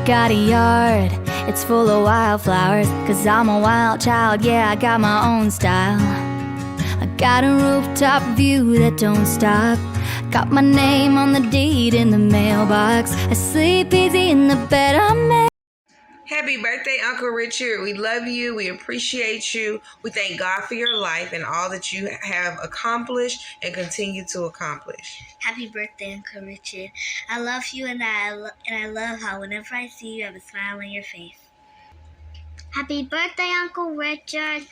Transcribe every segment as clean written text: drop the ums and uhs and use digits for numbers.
got a yard, it's full of wildflowers, 'cause I'm a wild child, yeah, I got my own style. I got a rooftop view that don't stop. Got my name on the deed in the mailbox. I sleep easy in the bed I made. Happy birthday, Uncle Richard. We love you. We appreciate you. We thank God for your life and all that you have accomplished and continue to accomplish. Happy birthday, Uncle Richard. I love you, and I love how whenever I see you, you have a smile on your face. Happy birthday, Uncle Richard.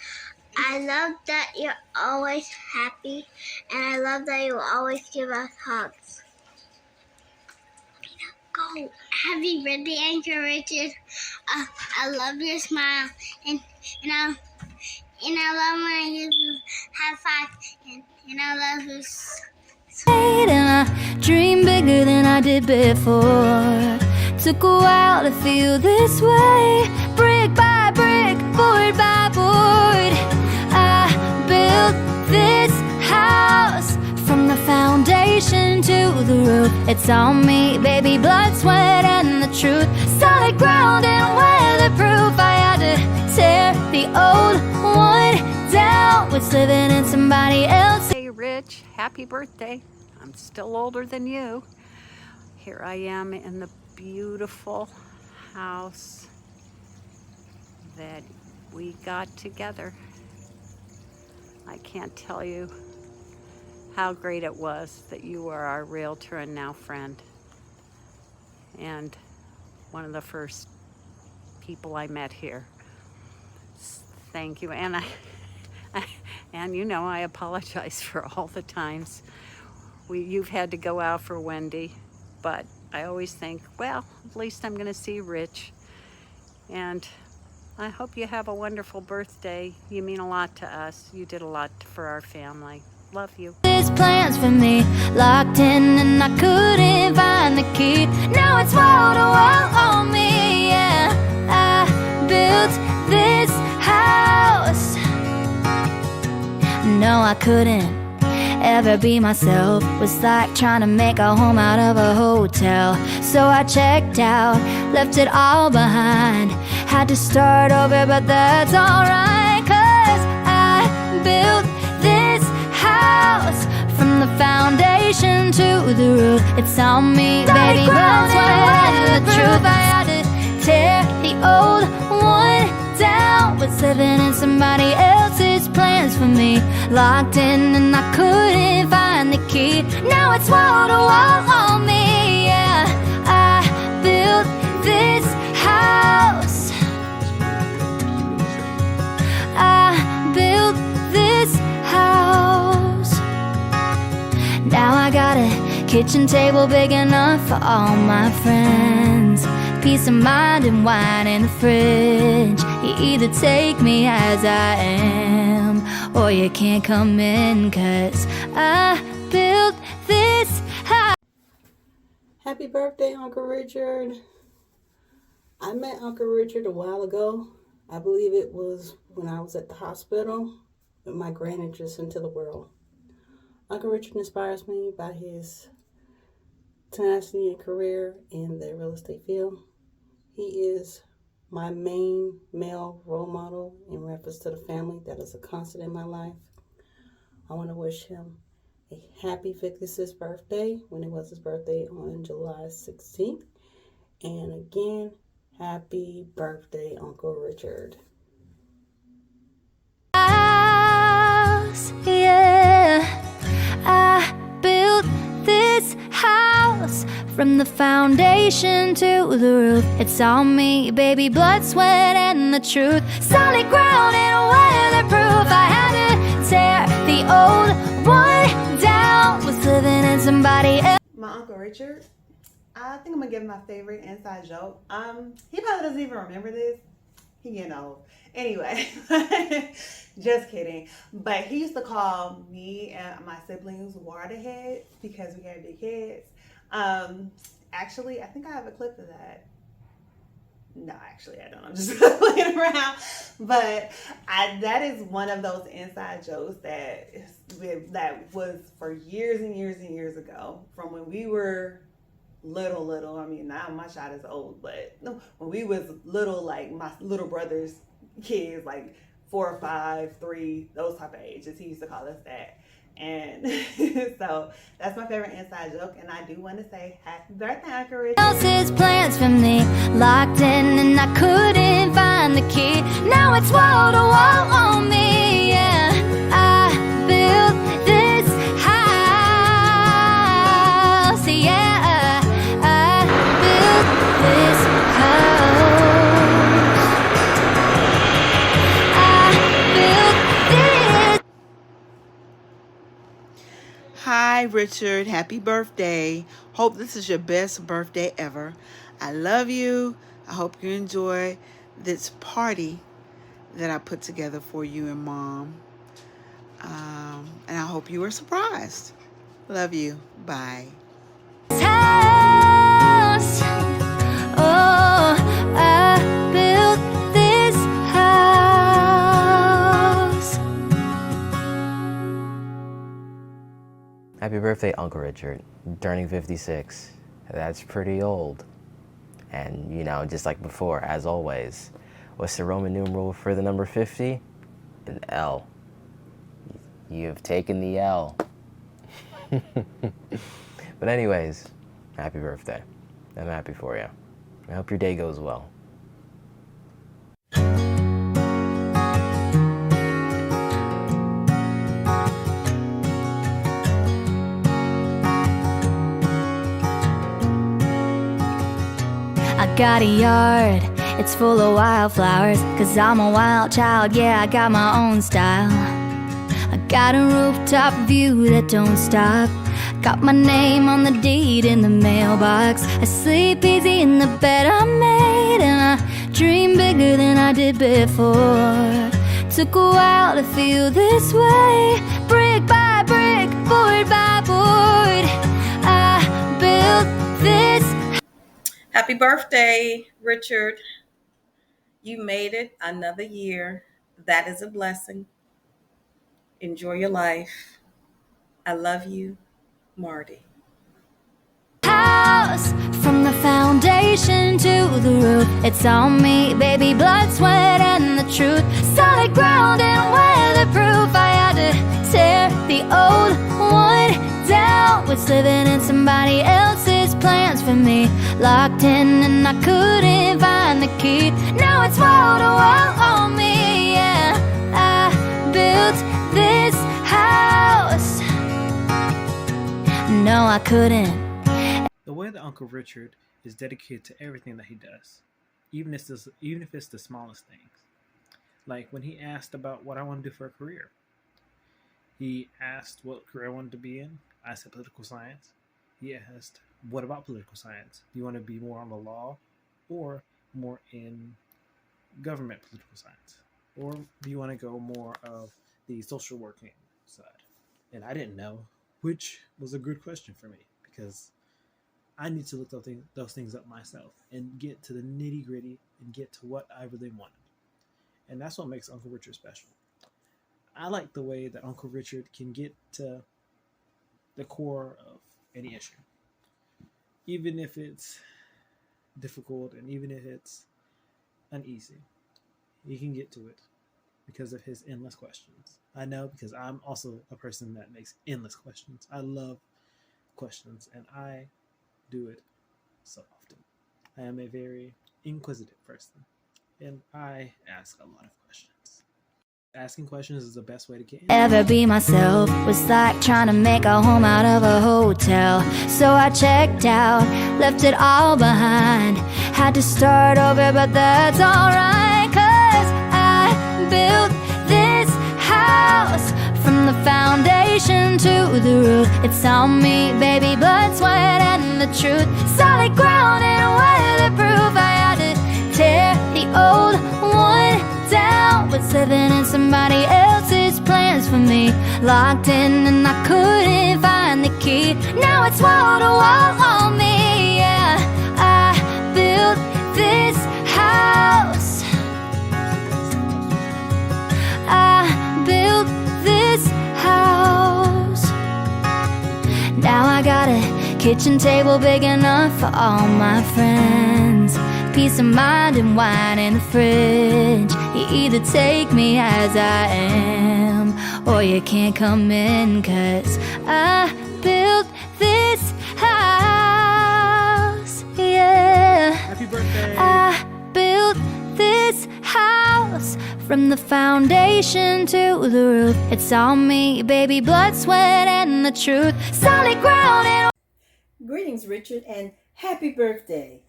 I love that you're always happy, and I love that you always give us hugs. Go. Happy birthday, Uncle Richard. I love your smile, and I love when I give you high five, and I love you. And I dream bigger than I did before. Took a while to feel this way. Brick by brick, board by board, I built this house. From the foundation to the roof, it's on me, baby, blood, sweat, and the truth. Solid ground and weatherproof. I had to tear the old one down. Was living in somebody else. Hey Rich, happy birthday. I'm still older than you. Here I am in the beautiful house that we got together. I can't tell you how great it was that you were our realtor and now friend, and one of the first people I met here. Thank you. And and you know, I apologize for all the times you've had to go out for Wendy, but I always think, well, at least I'm gonna see Rich, and I hope you have a wonderful birthday. You mean a lot to us. You did a lot for our family. Love you. There's plans for me, locked in, and I couldn't find the key. Now it's wall to wall on me, yeah. I built this house. No, I couldn't ever be myself. Was like trying to make a home out of a hotel. So I checked out, left it all behind. Had to start over, but that's alright, 'cause I built this house. From the foundation to the roof, it's on me, baby, that's what the truth. I had to tear the old one down. Was living in somebody else's plans for me, locked in, and I couldn't find the key. Now it's wall to wall on me, yeah. I built this house. I built this house. Now I got a kitchen table big enough for all my friends. Peace of mind and wine in the fridge. You either take me as I am, or you can't come in, 'cause I built this house. Happy birthday, Uncle Richard. I met Uncle Richard a while ago. I believe it was when I was at the hospital with my grand entrance into the world. Uncle Richard inspires me by his tenacity and career in the real estate field. He is my main male role model in reference to the family that is a constant in my life. I want to wish him a happy 56th birthday, when it was his birthday on July 16th. And again, happy birthday, Uncle Richard. Yeah, I built this house. From the foundation to the roof, it's on me, baby, blood, sweat, and the truth. Solid ground and weatherproof. I had to tear the old one down. Was living in somebody else. My Uncle Richard, I think I'm gonna give him my favorite inside joke. He probably doesn't even remember this. He getting old. Anyway, just kidding. But he used to call me and my siblings waterheads because we had big heads. Actually, I think I have a clip of that. No, actually, I don't. I'm just playing around. But that is one of those inside jokes that was for years and years and years ago, from when we were little. I mean, now my child is old, but when we was little, like my little brother's kids, like 4, 5, 3, those type of ages, he used to call us that. And so that's my favorite inside joke. And I do want to say happy birthday, Uncle Richard. Else's plans for me, locked in and I couldn't find the key. Now it's wall to wall on me, yeah. I built this house, yeah. I built this house. I built this. Hi, Richard. Happy birthday. Hope this is your best birthday ever. I love you. I hope you enjoy this party that I put together for you and Mom. And I hope you were surprised. Love you. Bye. House. Oh, I built this house. Happy birthday, Uncle Richard. Turning 56. That's pretty old. And, you know, just like before, as always, what's the Roman numeral for the number 50? An L. You've taken the L. But anyways, happy birthday. I'm happy for you. I hope your day goes well. I got a yard, it's full of wildflowers, 'cause I'm a wild child, yeah, I got my own style. I got a rooftop view that don't stop. Got my name on the deed in the mailbox. I sleep easy in the bed I made, and I dream bigger than I did before. Took a while to feel this way, brick by brick, board by board. I built this. Happy birthday, Richard. You made it another year. That is a blessing. Enjoy your life. I love you, Marty. House, from the foundation to the roof, it's on me, baby, blood, sweat, and the truth. Solid ground and weatherproof. I had to tear the old one down. Was living in somebody else's plans for me, locked in and I couldn't find the key. Now it's wall to wall on me, yeah. I built this house. No, I couldn't. The way that Uncle Richard is dedicated to everything that he does, even if it's the smallest things. Like when he asked about what I want to do for a career. He asked what career I wanted to be in. I said political science. He asked, what about political science? Do you want to be more on the law or more in government political science? Or do you want to go more of the social working side? And I didn't know, which was a good question for me because I need to look those things up myself and get to the nitty gritty and get to what I really wanted. And that's what makes Uncle Richard special. I like the way that Uncle Richard can get to the core of any issue. Even if it's difficult and even if it's uneasy, he can get to it because of his endless questions. I know because I'm also a person that makes endless questions. I love questions and I do it so often. I am a very inquisitive person and I ask a lot of questions. Asking questions is the best way to get in. Ever be myself was like trying to make a home out of a hotel. So I checked out, left it all behind. Had to start over, but that's alright, 'cause I built this house from the foundation to the roof. It's on me, baby, blood, sweat, and the truth. Solid ground and weatherproof. I had to tear the old one down. Was living in somebody else's plans for me, locked in and I couldn't find the key. Now it's wall to wall on me, yeah. I built this house. I built this house. Now I gotta kitchen table big enough for all my friends. Peace of mind and wine in the fridge. You either take me as I am, or you can't come in, 'cause I built this house, yeah. Happy birthday! I built this house from the foundation to the roof. It's all me, baby, blood, sweat, and the truth. Solid ground and Greetings, Richard, and happy birthday.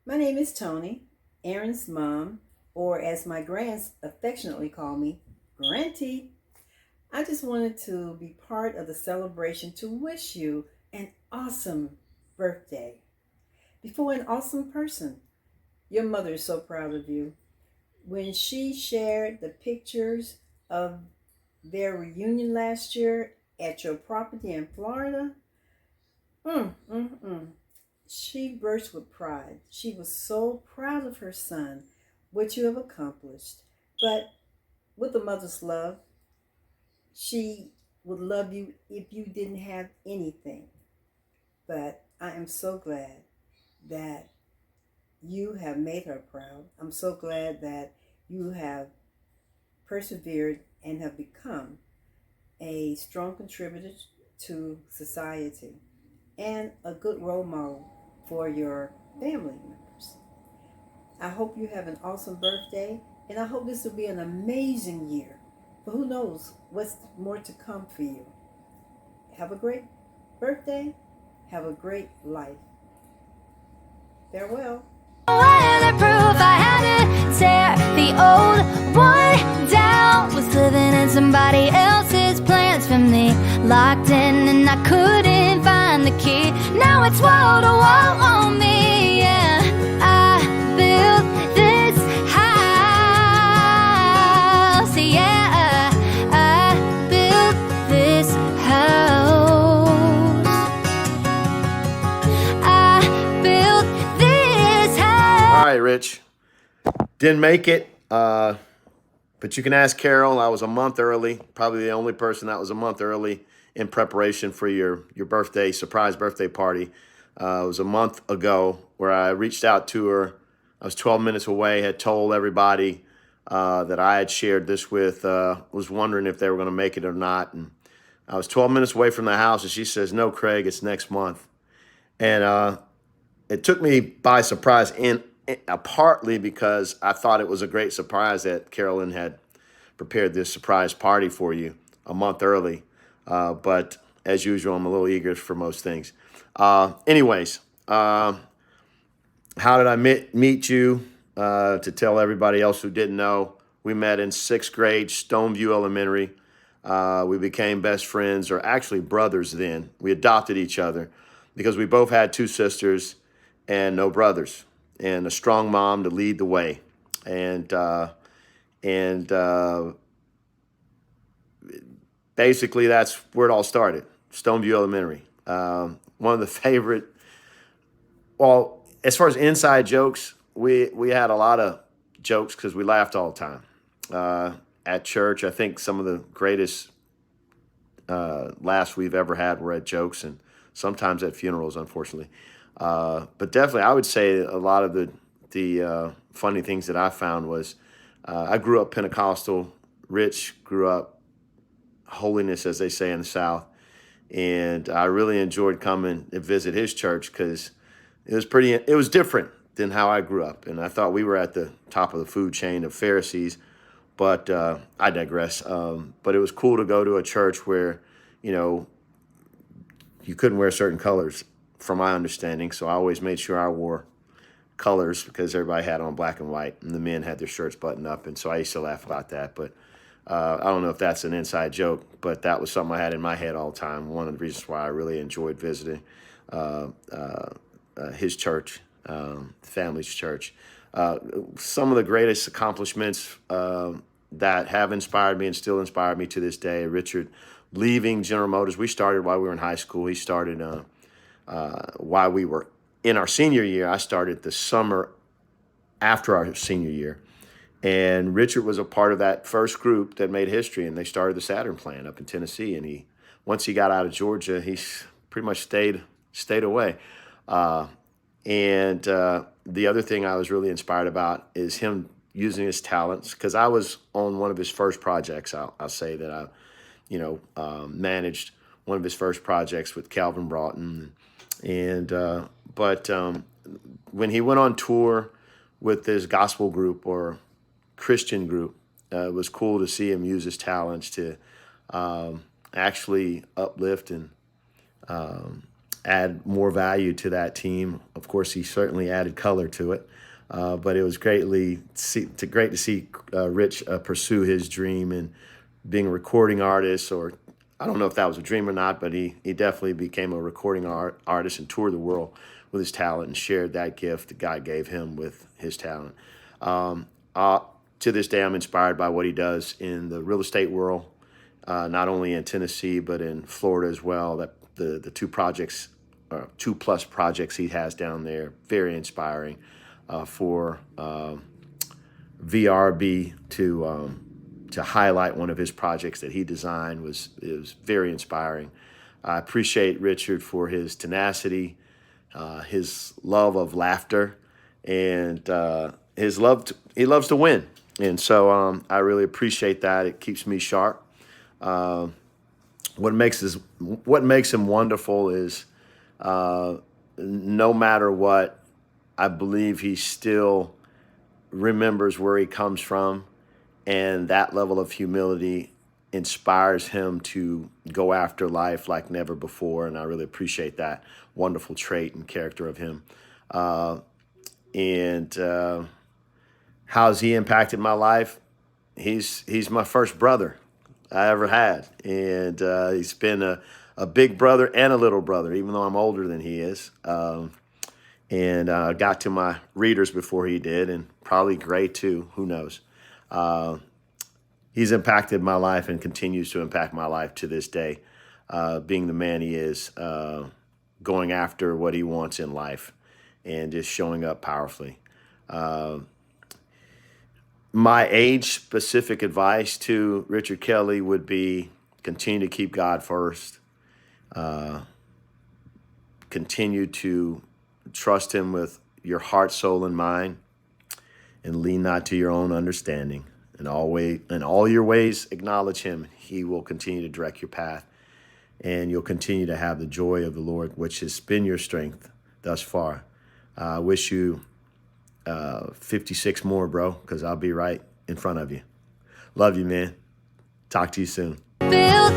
My name is Tony, Aaron's mom, or as my grands affectionately call me, Granty. I just wanted to be part of the celebration to wish you an awesome birthday. Before an awesome person, your mother is so proud of you. When she shared the pictures of their reunion last year at your property in Florida, she burst with pride. She was so proud of her son, what you have accomplished. But with a mother's love, she would love you if you didn't have anything. But I am so glad that you have made her proud. I'm so glad that you have persevered and have become a strong contributor to society and a good role model for your family members. I hope you have an awesome birthday, and I hope this will be an amazing year. But who knows what's more to come for you. Have a great birthday. Have a great life. Farewell. weatherproof. I had to tear the old one down. Was living in somebody else's plans for me. Locked in and I couldn't find the key. Now it's wall to wall on me, yeah. I built this house, yeah. I built this house. I built this house. All right, Rich. Didn't make it, but you can ask Carol. I was a month early, probably the only person that was a month early in preparation for your birthday, surprise birthday party. It was a month ago where I reached out to her. I was 12 minutes away, had told everybody that I had shared this with, was wondering if they were going to make it or not. And I was 12 minutes away from the house, and she says, "No, Craig, it's next month." And it took me by surprise, partly because I thought it was a great surprise that Carolyn had prepared this surprise party for you a month early. But as usual, I'm a little eager for most things. Anyways, how did I meet you? To tell everybody else who didn't know, we met in 6th grade, Stoneview Elementary. We became best friends, or actually brothers then. We adopted each other because we both had 2 sisters and no brothers, and a strong mom to lead the way. And basically that's where it all started, Stoneview Elementary. One of the favorite, well, as far as inside jokes, we had a lot of jokes because we laughed all the time. At church, I think some of the greatest laughs we've ever had were at jokes, and sometimes at funerals, unfortunately. But definitely, I would say a lot of the funny things that I found was I grew up Pentecostal. Rich grew up holiness, as they say in the South, and I really enjoyed coming and visit his church because it was different than how I grew up, and I thought we were at the top of the food chain of Pharisees. But I digress. But it was cool to go to a church where, you couldn't wear certain colors, from my understanding. So I always made sure I wore colors because everybody had on black and white, and the men had their shirts buttoned up. And so I used to laugh about that. But I don't know if that's an inside joke, but that was something I had in my head all the time. One of the reasons why I really enjoyed visiting his church, family's church. Some of the greatest accomplishments that have inspired me and still inspire me to this day, Richard leaving General Motors. We started while we were in high school. He started while we were in our senior year. I started the summer after our senior year. And Richard was a part of that first group that made history, and they started the Saturn plant up in Tennessee. And once he got out of Georgia, he pretty much stayed stayed away. And the other thing I was really inspired about is him using his talents, because I was on one of his first projects. I'll say that I managed one of his first projects with Calvin Broughton. And but when he went on tour with his gospel group or Christian group, it was cool to see him use his talents to actually uplift and add more value to that team. Of course, he certainly added color to it, but it was great to see Rich pursue his dream and being a recording artist, or I don't know if that was a dream or not, but he definitely became a recording artist and toured the world with his talent and shared that gift that God gave him with his talent. To this day, I'm inspired by what he does in the real estate world, not only in Tennessee, but in Florida as well. That the 2+ projects he has down there, very inspiring for VRB to highlight one of his projects that he designed was very inspiring. I appreciate Richard for his tenacity, his love of laughter, and he loves to win. And so I really appreciate that. It keeps me sharp. What makes him wonderful is no matter what, I believe he still remembers where he comes from, and that level of humility inspires him to go after life like never before. And I really appreciate that wonderful trait and character of him. How's he impacted my life? He's my first brother I ever had. And he's been a big brother and a little brother, even though I'm older than he is. And got to my readers before he did, and probably grade 2, who knows. He's impacted my life and continues to impact my life to this day, being the man he is, going after what he wants in life and just showing up powerfully. My age-specific advice to Richard Kelly would be continue to keep God first. Continue to trust him with your heart, soul, and mind, and lean not to your own understanding. In all your ways, acknowledge him. He will continue to direct your path, and you'll continue to have the joy of the Lord, which has been your strength thus far. I wish you 56 more, bro, because I'll be right in front of you. Love you, man. Talk to you soon. Built